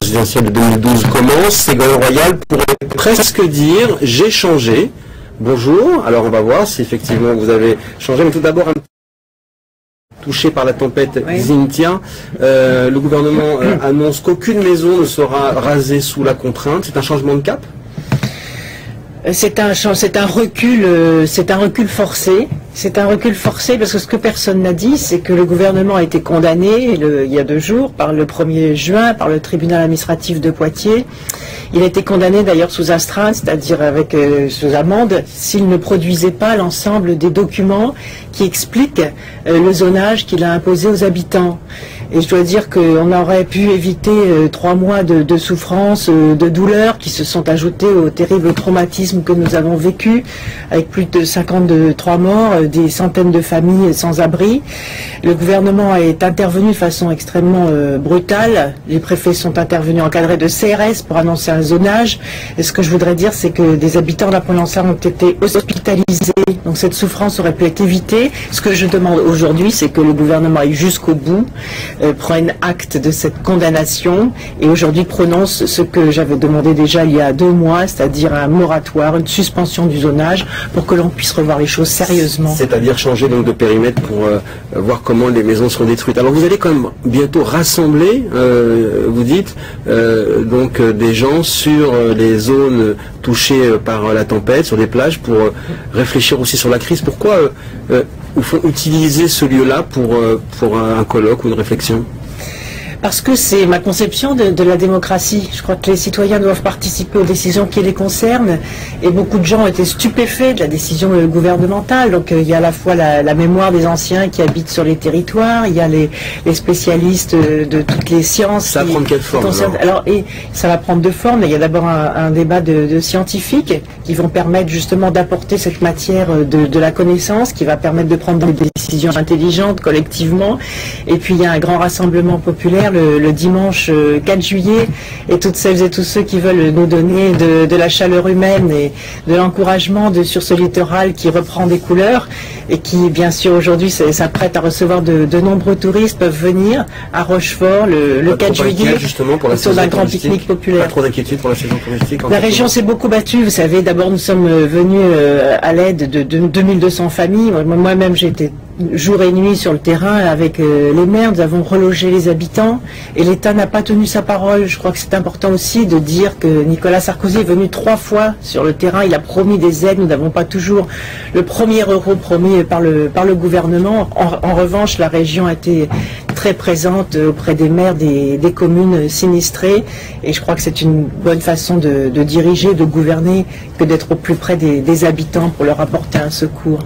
présidentielle de 2012 commence, Ségolène Royal pourrait presque dire « j'ai changé ». Bonjour, alors on va voir si effectivement vous avez changé, mais tout d'abord touché par la tempête Xynthia, le gouvernement annonce qu'aucune maison ne sera rasée sous la contrainte. C'est un changement de cap? C'est un recul forcé. C'est un recul forcé parce que ce que personne n'a dit, c'est que le gouvernement a été condamné il y a 2 jours par le 1er juin par le tribunal administratif de Poitiers. Il a été condamné d'ailleurs sous astreinte, c'est-à-dire avec sous amende, s'il ne produisait pas l'ensemble des documents qui expliquent le zonage qu'il a imposé aux habitants. Et je dois dire qu'on aurait pu éviter 3 mois de souffrance, de douleur qui se sont ajoutés au terrible traumatisme que nous avons vécu, avec plus de 53 morts, des centaines de familles sans abri. Le gouvernement est intervenu de façon extrêmement brutale. Les préfets sont intervenus encadrés de CRS pour annoncer un zonage. Et ce que je voudrais dire, c'est que des habitants de la Provençale ont été hospitalisés. Donc cette souffrance aurait pu être évitée. Ce que je demande aujourd'hui, c'est que le gouvernement aille jusqu'au bout, prenne acte de cette condamnation et aujourd'hui prononce ce que j'avais demandé déjà il y a 2 mois, c'est-à-dire un moratoire, une suspension du zonage pour que l'on puisse revoir les choses sérieusement. C'est-à-dire changer donc de périmètre pour voir comment les maisons seront détruites. Alors vous allez quand même bientôt rassembler, vous dites, donc des gens sur les zones touchées par la tempête, sur des plages, pour réfléchir aussi sur la crise. Pourquoi il faut utiliser ce lieu-là pour un colloque ou une réflexion? Parce que c'est ma conception de la démocratie. Je crois que les citoyens doivent participer aux décisions qui les concernent et beaucoup de gens ont été stupéfaits de la décision gouvernementale. Donc il y a à la fois la mémoire des anciens qui habitent sur les territoires, il y a les spécialistes de toutes les sciences. Ça va prendre quelle forme alors, et ça va prendre 2 formes. Il y a d'abord un débat de scientifiques qui vont permettre justement d'apporter cette matière de la connaissance qui va permettre de prendre des décisions intelligentes collectivement. Et puis il y a un grand rassemblement populaire le dimanche 4 juillet et toutes celles et tous ceux qui veulent nous donner de la chaleur humaine et de l'encouragement sur ce littoral qui reprend des couleurs et qui bien sûr aujourd'hui s'apprête à recevoir de nombreux touristes peuvent venir à Rochefort le 4 juillet justement pour autour d'un grand pique-nique populaire. Pas trop d'inquiétude pour la saison touristique? La région s'est beaucoup battue, vous savez, d'abord nous sommes venus à l'aide de 2200 familles. Moi-même j'ai été jour et nuit sur le terrain avec les maires, nous avons relogé les habitants et l'État n'a pas tenu sa parole. Je crois que c'est important aussi de dire que Nicolas Sarkozy est venu 3 fois sur le terrain, il a promis des aides, nous n'avons pas toujours le premier euro promis par le gouvernement. En revanche, la région a été très présente auprès des maires des communes sinistrées et je crois que c'est une bonne façon de diriger, de gouverner que d'être au plus près des habitants pour leur apporter un secours.